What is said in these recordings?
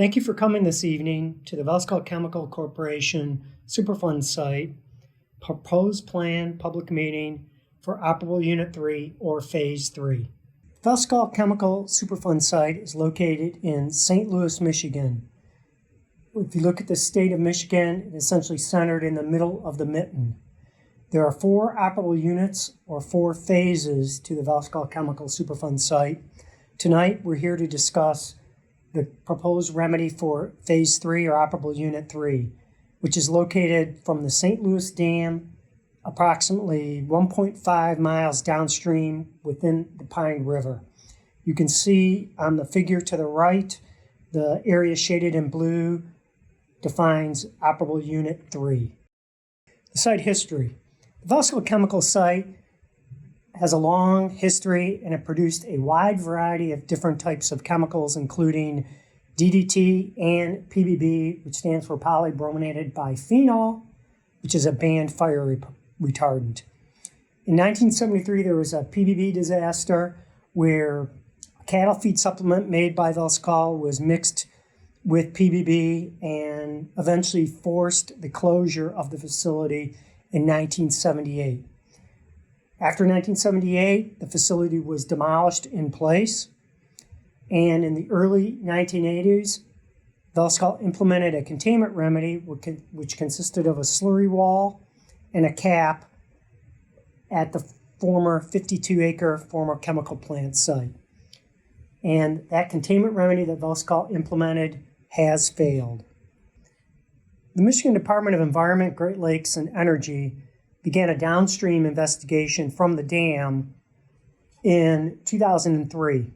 Thank you for coming this evening to the Velsicol Chemical Corporation Superfund site, proposed plan public meeting for Operable Unit 3 or Phase 3. The Velsicol Chemical Superfund site is located in St. Louis, Michigan. If you look at the state of Michigan, it's essentially centered in the middle of the mitten. There are 4 operable units or 4 phases to the Velsicol Chemical Superfund site. Tonight, we're here to discuss the proposed remedy for Phase 3 or Operable Unit 3, which is located from the St. Louis Dam approximately 1.5 miles downstream within the Pine River. You can see on the figure to the right, the area shaded in blue defines Operable Unit 3. The site history. The Velsicol Chemical site has a long history, and it produced a wide variety of different types of chemicals, including DDT and PBB, which stands for polybrominated biphenyl, which is a banned fire retardant. In 1973, there was a PBB disaster where a cattle feed supplement made by Velsicol was mixed with PBB and eventually forced the closure of the facility in 1978. After 1978, the facility was demolished in place, and in the early 1980s, Velsicol implemented a containment remedy which consisted of a slurry wall and a cap at the former 52-acre former chemical plant site. And that containment remedy that Velsicol implemented has failed. The Michigan Department of Environment, Great Lakes, and Energy began a downstream investigation from the dam in 2003.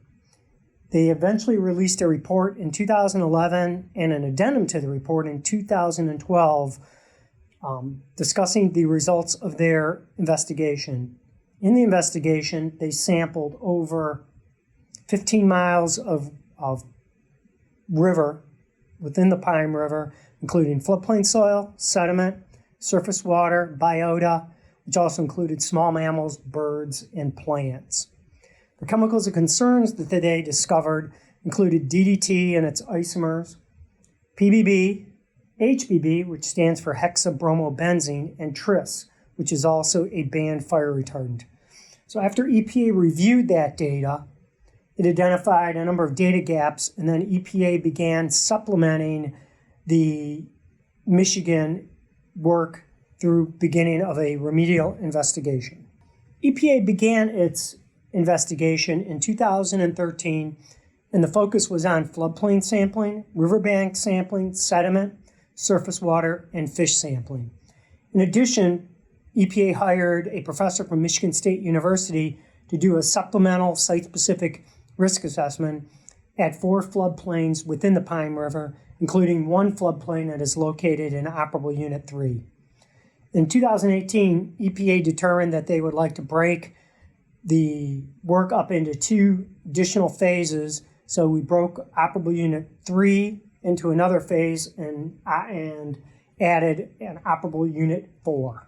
They eventually released a report in 2011 and an addendum to the report in 2012 discussing the results of their investigation. In the investigation, they sampled over 15 miles of river within the Pine River, including floodplain soil, sediment, surface water, biota, which also included small mammals, birds, and plants. The chemicals of concerns that they discovered included DDT and its isomers, PBB, HBB, which stands for hexabromobenzene, and tris, which is also a banned fire retardant. So after EPA reviewed that data, it identified a number of data gaps, and then EPA began supplementing the Michigan work through beginning of a remedial investigation. EPA began its investigation in 2013, and the focus was on floodplain sampling, riverbank sampling, sediment, surface water, and fish sampling. In addition, EPA hired a professor from Michigan State University to do a supplemental site-specific risk assessment at 4 floodplains within the Pine River, including 1 floodplain that is located in Operable Unit 3. In 2018, EPA determined that they would like to break the work up into 2 additional phases, so we broke Operable Unit 3 into another phase and added an Operable Unit 4.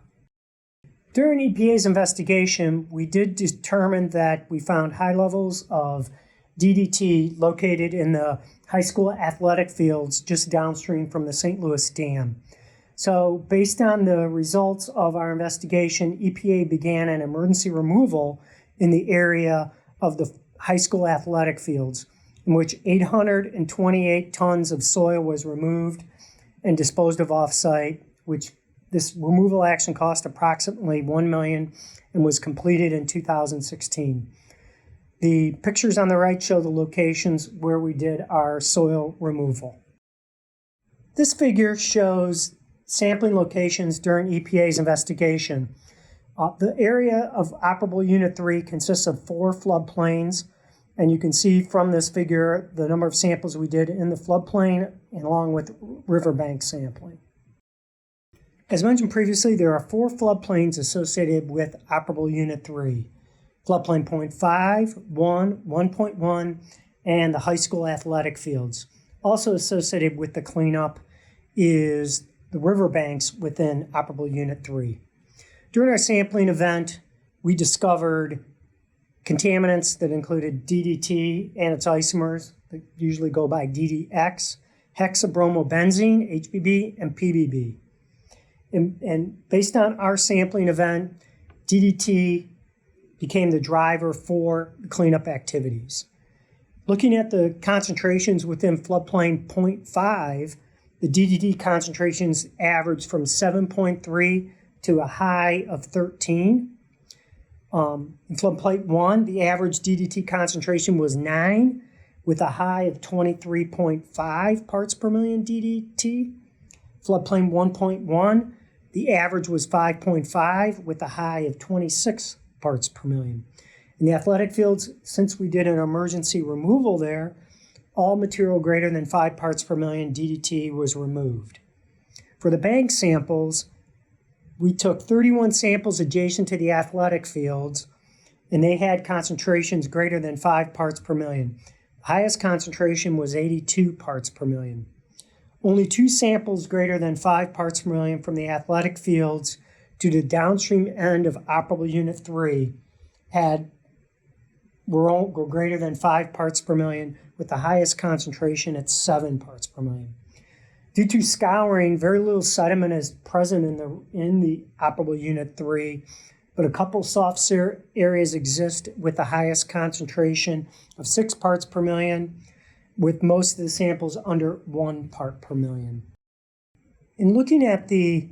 During EPA's investigation, we did determine that we found high levels of DDT located in the high school athletic fields just downstream from the St. Louis Dam. So based on the results of our investigation, EPA began an emergency removal in the area of the high school athletic fields, in which 828 tons of soil was removed and disposed of off-site, which this removal action cost approximately $1 million and was completed in 2016. The pictures on the right show the locations where we did our soil removal. This figure shows sampling locations during EPA's investigation. The area of Operable Unit 3 consists of 4 floodplains, and you can see from this figure the number of samples we did in the floodplain along with riverbank sampling. As mentioned previously, there are 4 floodplains associated with Operable Unit 3. Floodplain 0.5, 1, 1.1, and the high school athletic fields. Also associated with the cleanup is the riverbanks within Operable Unit 3. During our sampling event, we discovered contaminants that included DDT and its isomers that usually go by DDX, hexabromobenzene, HBB, and PBB. And based on our sampling event, DDT became the driver for the cleanup activities. Looking at the concentrations within floodplain 0.5, the DDT concentrations averaged from 7.3 to a high of 13. In floodplain 1, the average DDT concentration was 9, with a high of 23.5 parts per million DDT. Floodplain 1.1, the average was 5.5, with a high of 26 parts per million. In the athletic fields, since we did an emergency removal there, all material greater than 5 parts per million DDT was removed. For the bank samples, we took 31 samples adjacent to the athletic fields, and they had concentrations greater than 5 parts per million. The highest concentration was 82 parts per million. Only 2 samples greater than 5 parts per million from the athletic fields to the downstream end of Operable Unit 3 were greater than 5 parts per million, with the highest concentration at 7 parts per million. Due to scouring, very little sediment is present in the Operable Unit 3, but a couple soft areas exist with the highest concentration of 6 parts per million, with most of the samples under 1 part per million. In looking at the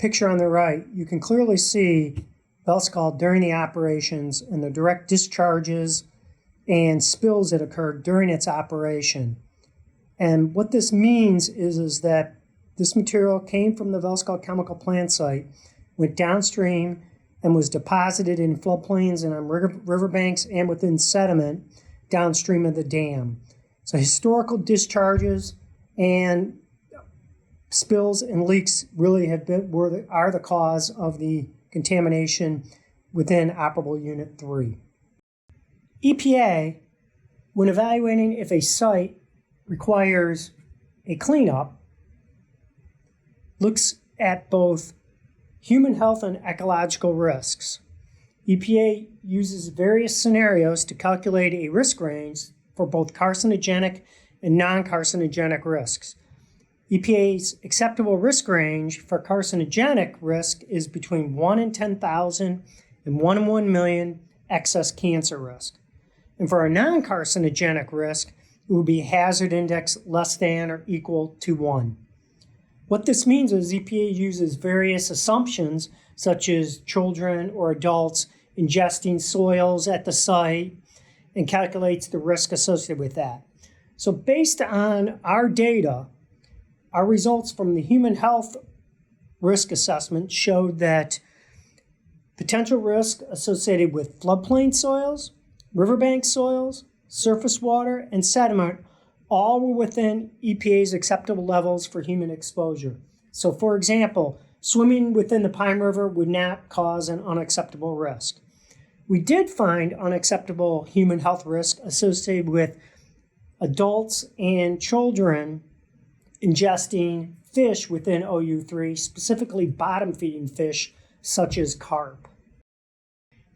picture on the right, you can clearly see Velsicol during the operations and the direct discharges and spills that occurred during its operation. And what this means is that this material came from the Velsicol chemical plant site, went downstream, and was deposited in floodplains and on riverbanks and within sediment downstream of the dam. So historical discharges and spills and leaks really are the cause of the contamination within Operable Unit 3. EPA, when evaluating if a site requires a cleanup, looks at both human health and ecological risks. EPA uses various scenarios to calculate a risk range for both carcinogenic and non-carcinogenic risks. EPA's acceptable risk range for carcinogenic risk is between 1 in 10,000 and 1 in 1 million excess cancer risk. And for a non-carcinogenic risk, it would be hazard index less than or equal to 1. What this means is EPA uses various assumptions, such as children or adults ingesting soils at the site, and calculates the risk associated with that. So based on our data, our results from the human health risk assessment showed that potential risk associated with floodplain soils, riverbank soils, surface water, and sediment all were within EPA's acceptable levels for human exposure. So for example, swimming within the Pine River would not cause an unacceptable risk. We did find unacceptable human health risk associated with adults and children ingesting fish within OU3, specifically bottom-feeding fish such as carp.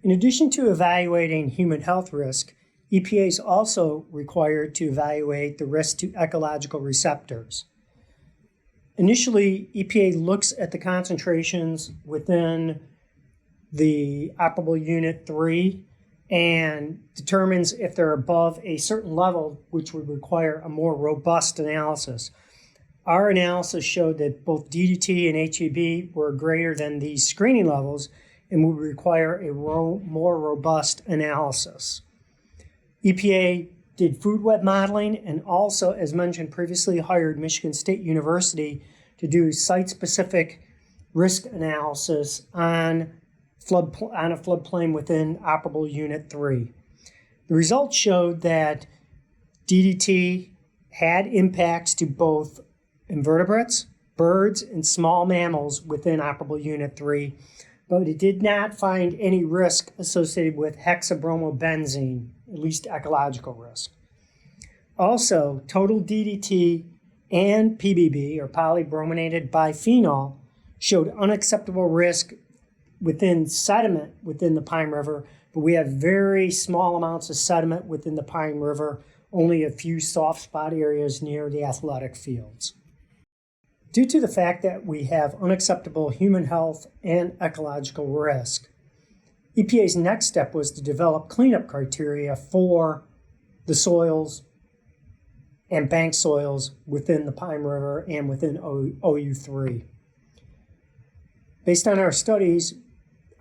In addition to evaluating human health risk, EPA is also required to evaluate the risk to ecological receptors. Initially, EPA looks at the concentrations within the Operable Unit 3 and determines if they're above a certain level, which would require a more robust analysis. Our analysis showed that both DDT and HEB were greater than these screening levels and would require a more robust analysis. EPA did food web modeling and also, as mentioned previously, hired Michigan State University to do site-specific risk analysis on a floodplain within Operable Unit 3. The results showed that DDT had impacts to both invertebrates, birds, and small mammals within Operable Unit 3, but it did not find any risk associated with hexabromobenzene, at least ecological risk. Also, total DDT and PBB, or polybrominated biphenyl, showed unacceptable risk within sediment within the Pine River, but we have very small amounts of sediment within the Pine River, only a few soft spot areas near the athletic fields. Due to the fact that we have unacceptable human health and ecological risk, EPA's next step was to develop cleanup criteria for the soils and bank soils within the Pine River and within OU3. Based on our studies,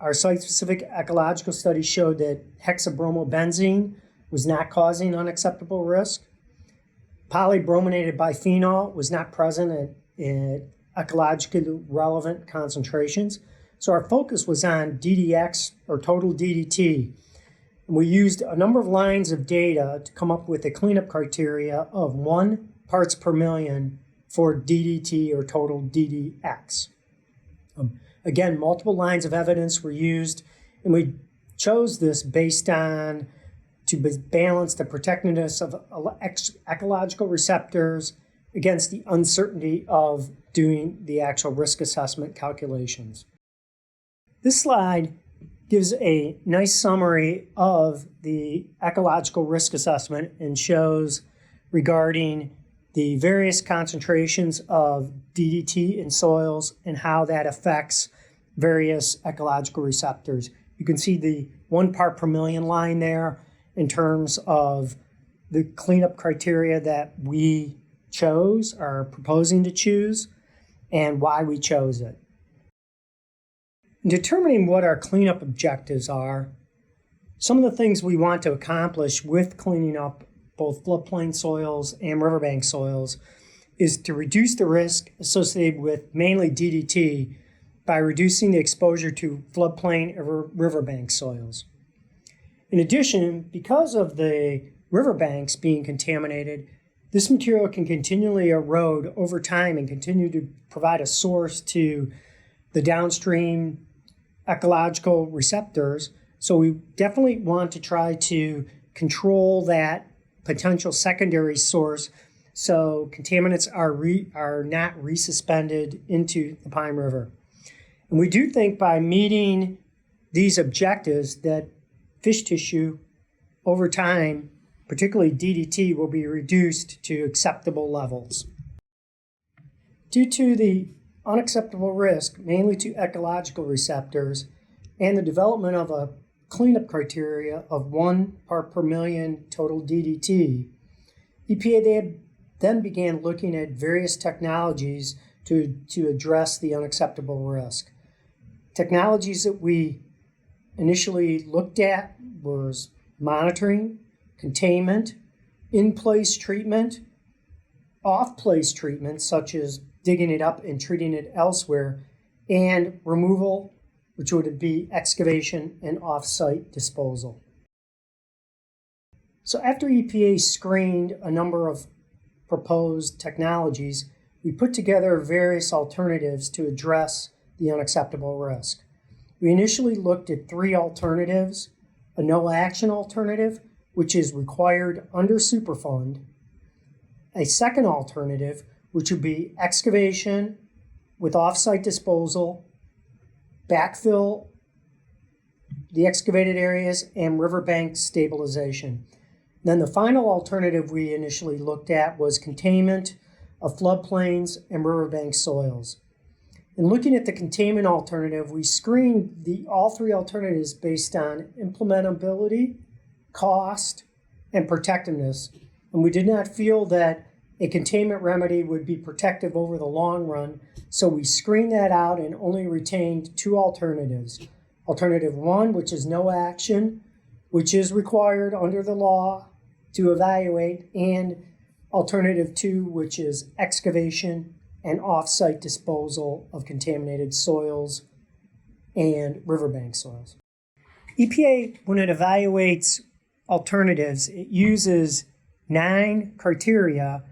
our site-specific ecological studies showed that hexabromobenzene was not causing unacceptable risk. Polybrominated biphenol was not present at ecologically relevant concentrations. So our focus was on DDX, or total DDT. And we used a number of lines of data to come up with a cleanup criteria of 1 parts per million for DDT, or total DDX. Again, multiple lines of evidence were used, and we chose this based on to balance the protectiveness of ecological receptors against the uncertainty of doing the actual risk assessment calculations. This slide gives a nice summary of the ecological risk assessment and shows regarding the various concentrations of DDT in soils and how that affects various ecological receptors. You can see the 1 part per million line there in terms of the cleanup criteria that we chose, or are proposing to choose, and why we chose it. In determining what our cleanup objectives are, some of the things we want to accomplish with cleaning up both floodplain soils and riverbank soils is to reduce the risk associated with mainly DDT by reducing the exposure to floodplain or riverbank soils. In addition, because of the riverbanks being contaminated, this material can continually erode over time and continue to provide a source to the downstream ecological receptors. So we definitely want to try to control that potential secondary source so contaminants are not resuspended into the Pine River. And we do think by meeting these objectives that fish tissue over time, particularly DDT, will be reduced to acceptable levels. Due to the unacceptable risk, mainly to ecological receptors, and the development of a cleanup criteria of 1 part per million total DDT, EPA then began looking at various technologies to address the unacceptable risk. Technologies that we initially looked at was monitoring, containment, in-place treatment, off-place treatment, such as digging it up and treating it elsewhere, and removal, which would be excavation and off-site disposal. So after EPA screened a number of proposed technologies, we put together various alternatives to address the unacceptable risk. We initially looked at 3 alternatives: a no-action alternative, which is required under Superfund; a second alternative, which would be excavation with off-site disposal, backfill the excavated areas, and riverbank stabilization. Then the final alternative we initially looked at was containment of floodplains and riverbank soils. In looking at the containment alternative, we screened all 3 alternatives based on implementability, cost, and protectiveness, and we did not feel that a containment remedy would be protective over the long run, so we screened that out and only retained 2 alternatives. Alternative 1, which is no action, which is required under the law to evaluate, and alternative 2, which is excavation and off-site disposal of contaminated soils and riverbank soils. EPA, when it evaluates alternatives, it uses 9 criteria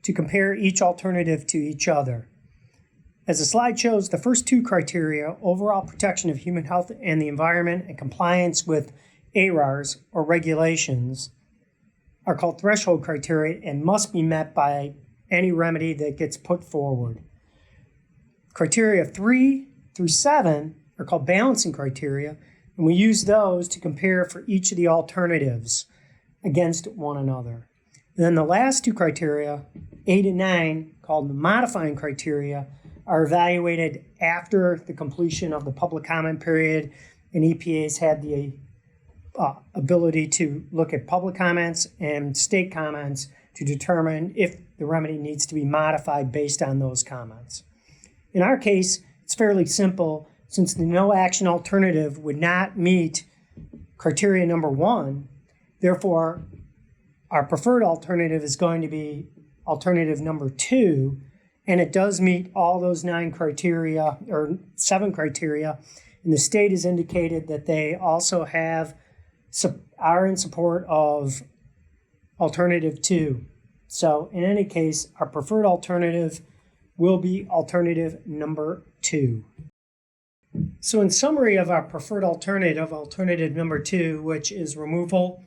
to compare each alternative to each other. As the slide shows, the first 2 criteria, overall protection of human health and the environment and compliance with ARARs or regulations, are called threshold criteria and must be met by any remedy that gets put forward. Criteria 3 through 7 are called balancing criteria, and we use those to compare for each of the alternatives against one another. And then the last two criteria, 8 and 9, called the modifying criteria, are evaluated after the completion of the public comment period, and EPA's had the ability to look at public comments and state comments to determine if the remedy needs to be modified based on those comments. In our case, it's fairly simple. Since the no action alternative would not meet criteria number 1, therefore our preferred alternative is going to be alternative number 2, and it does meet all those 9 criteria or 7 criteria, and the state has indicated that they also are in support of alternative 2. So in any case, our preferred alternative will be alternative number 2. So in summary of our preferred alternative, alternative number 2, which is removal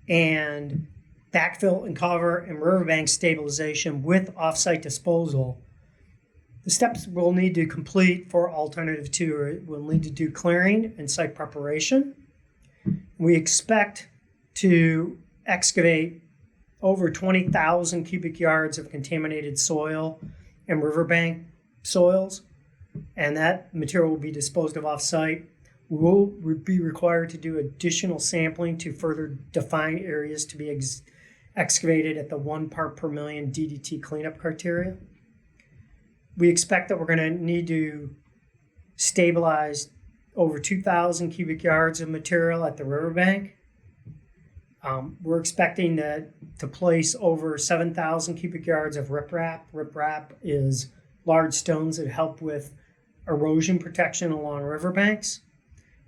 and backfill and cover and riverbank stabilization with offsite disposal, the steps we'll need to complete for alternative 2 are we'll need to do clearing and site preparation. We expect to excavate over 20,000 cubic yards of contaminated soil and riverbank soils, and that material will be disposed of off-site. We will be required to do additional sampling to further define areas to be excavated at the 1 part per million DDT cleanup criteria. We expect that we're going to need to stabilize over 2,000 cubic yards of material at the riverbank. We're expecting to place over 7,000 cubic yards of riprap. Riprap is large stones that help with erosion protection along riverbanks.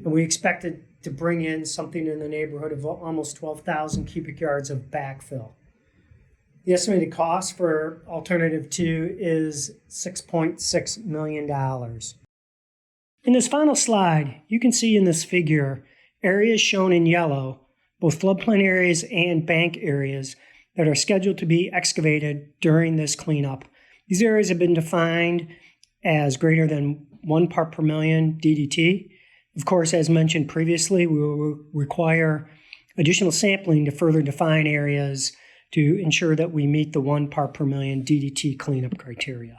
And we expect to bring in something in the neighborhood of almost 12,000 cubic yards of backfill. The estimated cost for alternative 2 is $6.6 million. In this final slide, you can see in this figure areas shown in yellow, both floodplain areas and bank areas that are scheduled to be excavated during this cleanup. These areas have been defined as greater than 1 part per million DDT. Of course, as mentioned previously, we will require additional sampling to further define areas to ensure that we meet the 1 part per million DDT cleanup criteria.